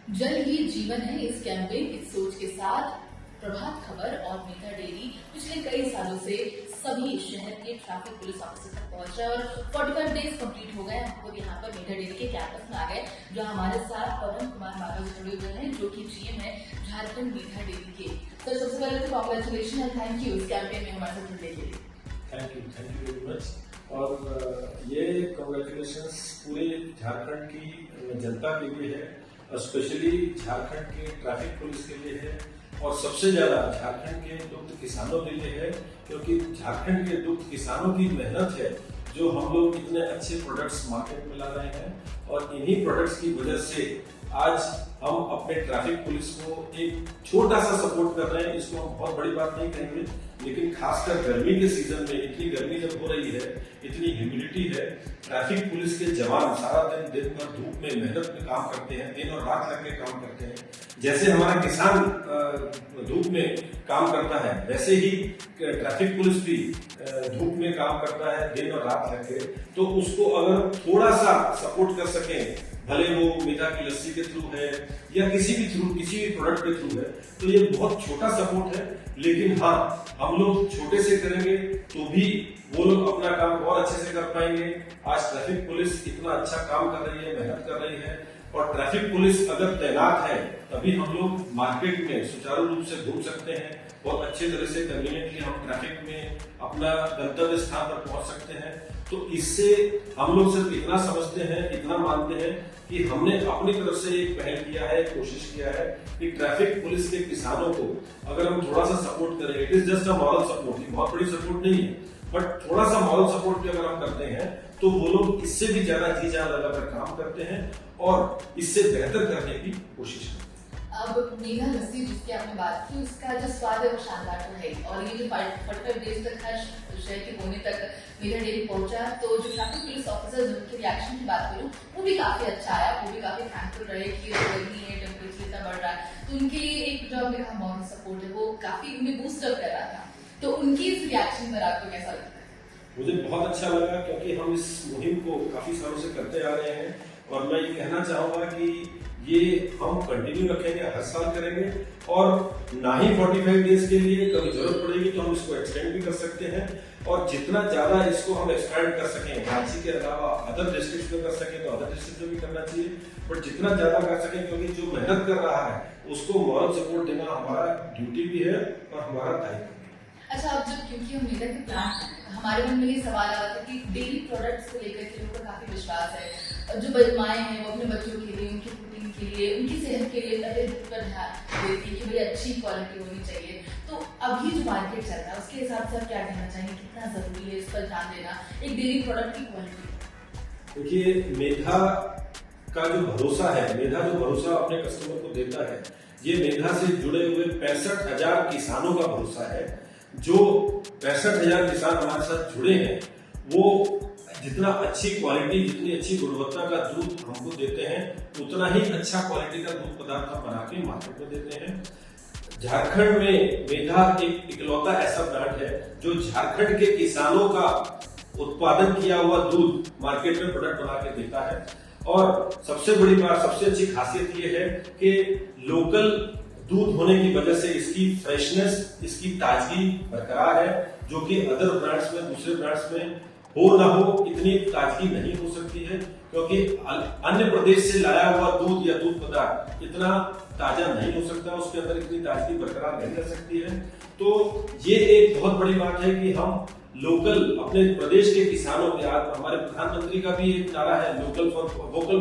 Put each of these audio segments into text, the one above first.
जल ही जीवन है इस कैंपेन की सोच के साथ प्रभात खबर और मेधा डेयरी पिछले कई सालों से सभी शहर के ट्रैफिक पुलिस ऑफिसर तक पहुंच रहे हैं और 45 डेज कंप्लीट हो गए। हम लोग यहाँ पर मेधा डेयरी के कैंपस में आ गए, जो हमारे साथ पवन कुमार माधव जी जुड़े हुए हैं, जो कि जीएम है झारखंड मेधा डेयरी के। सर, सबसे पहले तो कॉन्ग्रेचुलेशन एंड थैंक यू इस कैंपेन में हमारे साथ जुड़ने के लिए। Thank you very much. और ये कॉन्ग्रेचुलेशन पूरे झारखंड की जनता के लिए है, स्पेशली झारखंड के ट्रैफिक पुलिस के लिए है और सबसे ज्यादा झारखंड के दुग्ध किसानों के लिए है, क्योंकि झारखंड के दुग्ध किसानों की मेहनत है जो हम लोग इतने अच्छे प्रोडक्ट्स मार्केट में ला रहे हैं। और इन्हीं प्रोडक्ट्स की वजह से आज हम अपने ट्रैफिक पुलिस को एक छोटा सा सपोर्ट कर रहे हैं। इसको हम बहुत बड़ी बात नहीं कहेंगे, लेकिन खासकर गर्मी के सीजन में इतनी गर्मी जब हो रही है, इतनी ह्यूमिडिटी है, ट्रैफिक पुलिस के जवान सारा दिन भर धूप में मेहनत में काम करते हैं, दिन और रात लग के काम करते हैं। जैसे हमारा किसान धूप में काम करता है, वैसे ही ट्रैफिक पुलिस भी धूप में काम करता है दिन और रात लग के। तो उसको अगर थोड़ा सा सपोर्ट कर सकें, भले वो मेधा की लस्सी के थ्रू है या किसी भी प्रोडक्ट के थ्रू है, तो ये बहुत छोटा सपोर्ट है। लेकिन हाँ, हम लोग छोटे से करेंगे तो भी वो लोग अपना काम और अच्छे से कर पाएंगे। आज ट्रैफिक पुलिस इतना अच्छा काम कर रही है, मेहनत कर रही है, और ट्रैफिक पुलिस अगर तैनात है तभी हम लोग मार्केट में सुचारू रूप से घूम सकते हैं। बहुत अच्छे तरह से कन्वीनियंटली हम ट्रैफिक में अपना गंतव्य स्थान पर पहुंच सकते हैं। तो इससे हम लोग सिर्फ इतना समझते हैं, इतना मानते हैं कि हमने अपनी तरफ से एक पहल किया है, कोशिश किया है कि ट्रैफिक पुलिस के किसानों को अगर हम थोड़ा सा सपोर्ट करें, it is just a moral support, बहुत बड़ी सपोर्ट नहीं है, बट थोड़ा सा मॉरल सपोर्ट भी अगर हम करते हैं तो वो लोग इससे भी ज्यादा जी जान लगाकर काम करते हैं और इससे बेहतर करने की कोशिश करते हैं। अब मेधा लस्सी जिसकी आपने बात की, उसका जो स्वाद है वो शानदार तो है, और ये जो 45 डेज तक हर शहर के कोने तक मेधा डेयरी पहुंचा, तो जो ट्रैफिक पुलिस ऑफिसर्स उनके रिएक्शन की बात करूं, वो भी काफी अच्छा आया, वो भी काफी थैंकफुल रहे कि गर्मी है, टेम्परेचर इतना बढ़ रहा है, तो उनके लिए एक जो आपने कहा मॉरल सपोर्ट है वो काफी उन्हें बूस्ट अप कर रहा था। तो उनकी इस रिएक्शन पर आपको कैसा लगता है? मुझे बहुत अच्छा लगा, क्योंकि हम इस मुहिम को काफी सालों से करते आ रहे हैं और मैं ये कहना चाहूंगा कि ये हम कंटिन्यू रखेंगे, हर साल करेंगे, और ना ही 45 डेज के लिए कभी जरूरत पड़ेगी तो हम इसको एक्सटेंड भी कर सकते हैं। और जितना ज्यादा इसको हम एक्सपेंड कर सकें, रांची के अलावा अदर डिस्ट्रिक्ट में कर सकें तो अदर डिस्ट्रिक्ट में भी करना चाहिए, बट जितना ज्यादा कर सकें, क्योंकि जो मेहनत कर रहा है उसको मॉरल सपोर्ट देना हमारा ड्यूटी भी है और हमारा दायित्व। अच्छा, अब जब क्योंकि हम मेधा के प्लांट, हमारे मन में ये सवाल आ रहा था कि डेयरी प्रोडक्ट्स को लेकर के लोगों का काफी विश्वास है, जो माएँ हैं वो अपने बच्चों के लिए, उनकी प्रोटीन के लिए, उनकी सेहत के लिए पर ध्यान देती है कि बड़ी अच्छी क्वालिटी होनी चाहिए। तो अभी जो मार्केट चल रहा है उसके हिसाब से आप क्या कहना चाहेंगे, कितना जरूरी है इस पर ध्यान देना एक डेयरी प्रोडक्ट की क्वालिटी? देखिए, मेधा का जो भरोसा है, मेधा जो भरोसा अपने कस्टमर को देता है, ये मेधा से जुड़े हुए 65,000 किसानों का भरोसा है। जो 65,000 किसान हमारे साथ जुड़े हैं, वो जितना अच्छी क्वालिटी, जितनी अच्छी गुणवत्ता का दूध हमको देते हैं, उतना ही अच्छा क्वालिटी का दूध पदार्थ हम बना के मार्केट में देते हैं। झारखंड में मेधा एक इकलौता ऐसा ब्रांड है जो झारखंड के किसानों का उत्पादन किया हुआ दूध मार्केट में प्रोडक्ट बना के देता है। और सबसे बड़ी बात, सबसे अच्छी खासियत ये है कि लोकल दूध होने की वजह से इसकी फ्रेशनेस, इसकी ताजगी बरकरार है, जो कि अदर ब्रांड्स में, दूसरे ब्रांड्स में हो ना हो इतनी ताजगी नहीं हो सकती है, क्योंकि अन्य प्रदेश से लाया हुआ दूध या दूध पदार्थ इतना ताजा नहीं हो सकता, उसके अंदर इतनी ताजगी बरकरार नहीं रह सकती है। तो ये एक बहुत बड़ी बात है कि हम लोकल, अपने प्रदेश के किसानों के, आज हमारे प्रधानमंत्री का भी एक नारा है वोकल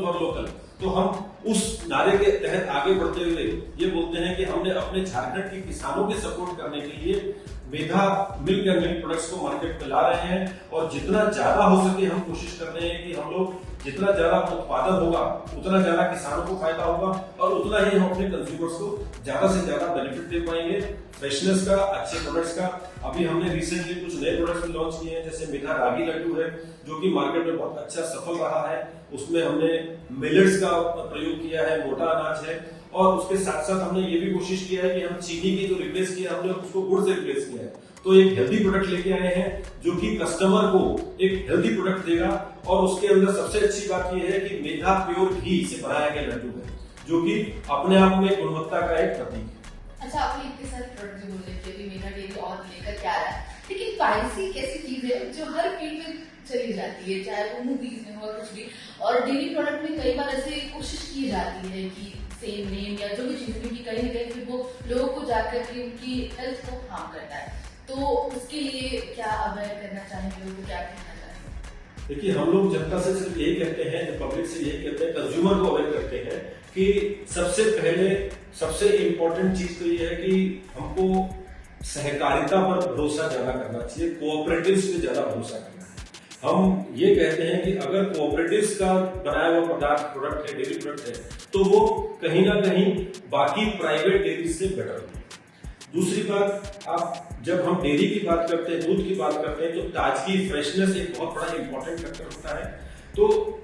फॉर लोकल, तो हम उस नारे के तहत आगे बढ़ते हुए ये बोलते हैं कि हमने अपने झारखंड के किसानों के सपोर्ट करने के लिए मेधा मिल्क एंड मिल्क प्रोडक्ट्स को मार्केट में ला रहे हैं। और जितना ज्यादा हो सके हम कोशिश कर रहे हैं कि हम लोग जितना ज्यादा उत्पादन होगा उतना ज्यादा किसानों को फायदा होगा और उतना ही हम अपने कंज्यूमर्स को ज्यादा से ज्यादा बेनिफिट दे पाएंगे, फ्रेशनेस का, अच्छे प्रोडक्ट्स का। अभी हमने रिसेंटली कुछ नए प्रोडक्ट्स भी लॉन्च किए हैं, जैसे मेधा रागी लड्डू है, जो कि मार्केट में बहुत अच्छा सफल रहा है। उसमें हमने मिलेट्स का प्रयोग किया है, मोटा अनाज है, और उसके साथ साथ हमने ये भी कोशिश किया है कि हम चीनी की जो रिप्लेस किया, हमने उसको गुड़ से रिप्लेस किया है। तो एक हेल्दी प्रोडक्ट लेके आए हैं जो कि कस्टमर को एक हेल्दी प्रोडक्ट देगा और उसके अंदर सबसे अच्छी बात यह है कि मेधा प्योर घी से बनाया गया लड्डू है, जो कि अपने आप में गुणवत्ता का एक प्रतीक है। अच्छा, आपने इतने सारे प्रोडक्ट जो बोले कि अभी मेधा डेयरी और लेकर क्या रहा है, लेकिन पायरेसी एक ऐसी चीज है जो हर फील्ड में चली जाती है, चाहे वो मूवीज में हो कुछ भी, और डेयरी प्रोडक्ट में कई बार ऐसे कोशिश की जाती है कि सेम नेम या जो भी चीज, क्योंकि कहीं ना कहीं फिर वो लोगों को जाकर के उनकी हेल्थ को हार्म करता है, तो उसके लिए क्या अवेयर करना चाहेंगे, लोगों को क्या कहना चाहेंगे? देखिए, हम लोग जनता से सिर्फ यही कहते हैं, पब्लिक से यही कहते हैं, कंज्यूमर को अवेयर करते हैं कि सबसे पहले सबसे इम्पोर्टेंट चीज तो ये है कि हमको सहकारिता पर भरोसा ज्यादा करना चाहिए, कोऑपरेटिव्स पे ज्यादा भरोसा करना है। हम ये कहते हैं कि अगर कोऑपरेटिव्स का बनाया हुआ प्रोडक्ट है, डेयरी प्रोडक्ट है, तो वो कहीं ना कहीं बाकी प्राइवेट डेयरी से बेटर है। दूसरी बात, आप जब हम डेयरी की बात करते हैं, दूध की बात करते हैं, तो ताजगी, फ्रेशनेस एक बहुत बड़ा इंपॉर्टेंट फैक्टर होता है। तो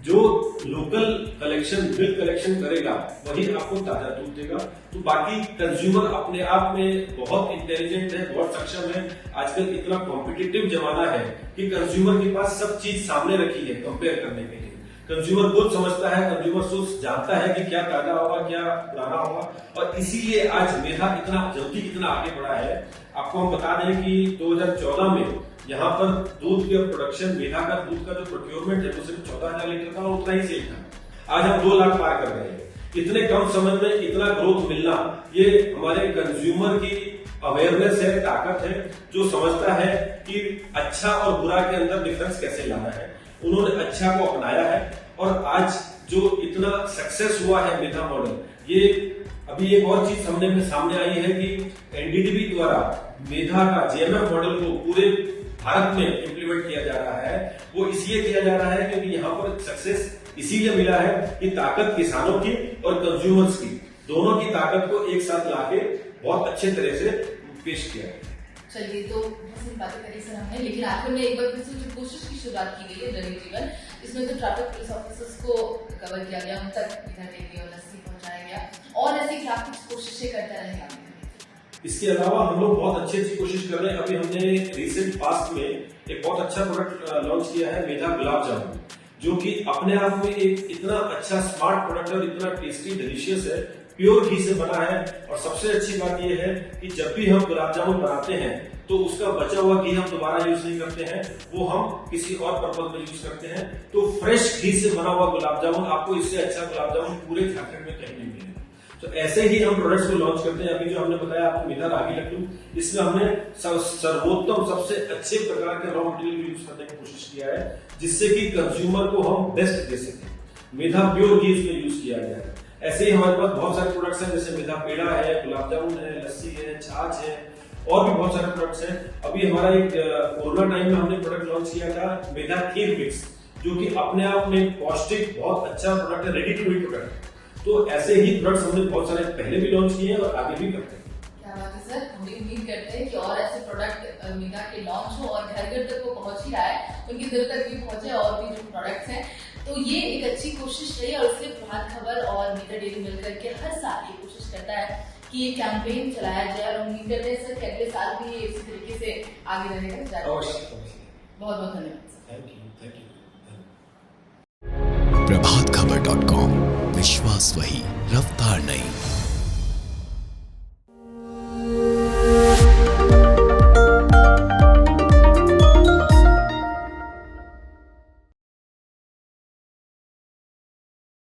जो लोकल कलेक्शन, मिल्क कलेक्शन करेगा वही आपको ताजा दूध देगा। तो बाकी कंज्यूमर अपने आप में बहुत इंटेलिजेंट है, बहुत सक्षम है। आजकल इतना कॉम्पिटिटिव जमाना है कि कंज्यूमर के पास सब चीज सामने रखी है कंपेयर करने के लिए। कंज्यूमर खुद समझता है, कंज्यूमर सोच जानता है कि क्या ताजा होगा, क्या पुराना होगा, और इसीलिए आज मेधा इतना जल्दी इतना आगे बढ़ा है। आपको हम बता दें कि 2014 में यहाँ पर दूध के प्रोडक्शन, मेधा का दूध का जो प्रोक्योरमेंट है वो सिर्फ 14,000 लीटर था, उतना ही सेल था। आज हम 2 लाख पार कर रहे हैं। इतने कम समय में इतना ग्रोथ मिलना, ये हमारे कंज्यूमर की अवेयरनेस है, ताकत है, जो समझता है कि अच्छा और बुरा के अंदर डिफरेंस कैसे लाना है। उन्होंने अच्छा को अपनाया है, और आज जो इतना सक्सेस हुआ है मेधा मॉडल, ये अभी एक और चीज सामने आई है कि एनडीडीबी द्वारा मेधा का जेएमएफ मॉडल को पूरे भारत में इंप्लीमेंट किया जा रहा है। वो इसलिए किया जा रहा है क्योंकि यहाँ पर सक्सेस इसीलिए मिला है कि ताकत किसानों की और कंज्यूमर्स की, दोनों की ताकत को एक साथ लाके बहुत अच्छे तरह से पेश किया है। चलिए, तो बहुत सी बातें करी सर हमने, लेकिन आखिर में एक बार फिर से जो कोशिश की शुरुआत की गई है जन जीवन, इसमें तो ट्रैफिक पुलिस ऑफिसर्स को कवर किया गया, उन तक मेधा डेयरी और लस्सी पहुंचाया गया, और ऐसे क्या कुछ कोशिशें करते रहेगा? इसके अलावा हम लोग बहुत अच्छी कोशिश कर रहे हैं। अभी हमने रिसेंट पास्ट में एक बहुत अच्छा प्रोडक्ट लॉन्च किया है, मेधा गुलाब जामुन, जो कि अपने आप में एक इतना अच्छा स्मार्ट प्रोडक्ट है और इतना टेस्टी डिलीशियस है, प्योर घी से बना है। और सबसे अच्छी बात यह है कि जब भी हम गुलाब जामुन बनाते हैं तो उसका बचा हुआ घी हम दोबारा यूज नहीं करते हैं, वो हम किसी और पर्पज में यूज करते हैं। तो फ्रेश घी से बना हुआ गुलाब जामुन, आपको इससे अच्छा गुलाब जामुन पूरे झारखंड में कहीं नहीं मिलेगा। तो ऐसे ही हम प्रोडक्ट्स को लॉन्च करते हैं। अभी जो हमने बताया आपको मेधा रागी लड्डू, इसमें हमने सर्वोत्तम सबसे अच्छे प्रकार के रॉ मटेरियल यूज करने की कोशिश किया है, जिससे कि कंज्यूमर को हम बेस्ट दे सकें। मेधा प्योर घी इसमें यूज किया गया है। ऐसे ही हमारे पास बहुत सारे प्रोडक्ट्स हैं, जैसे मेधा पेड़ा है, गुलाब जामुन है, लस्सी है, छाछ है, और भी बहुत सारे प्रोडक्ट्स हैं। अभी हमारा एक कोरोना टाइम में हमने प्रोडक्ट लॉन्च किया था, मेधा खीर मिक्स, जो कि अपने आप में पौष्टिक बहुत अच्छा प्रोडक्ट है, रेडी टू ईट प्रोडक्ट। तो ऐसे ही प्रोडक्ट्स हमने बहुत सारे पहले भी लॉन्च किए हैं और आगे भी करते हैं। क्या बात है सर, हम भी उम्मीद करते हैं कि और ऐसे प्रोडक्ट मेधा के लॉन्च हो और घर घर तक वो पहुंच ही रहा है, उनके दिल तक भी पहुंचे, और भी जो प्रोडक्ट्स हैं। तो ये एक अच्छी कोशिश रही, और इसलिए प्रभात खबर और मेधा डेयरी मिलकर के हर साल ये कोशिश करता है कि ये कैंपेन चलाया जाए, और उम्मीद करते हैं सर कि अगले साल भी ये इसी तरीके से आगे रहेगा। बहुत बहुत धन्यवाद। Thank you. प्रभातखबर.com, विश्वास वही, रफ्तार नहीं।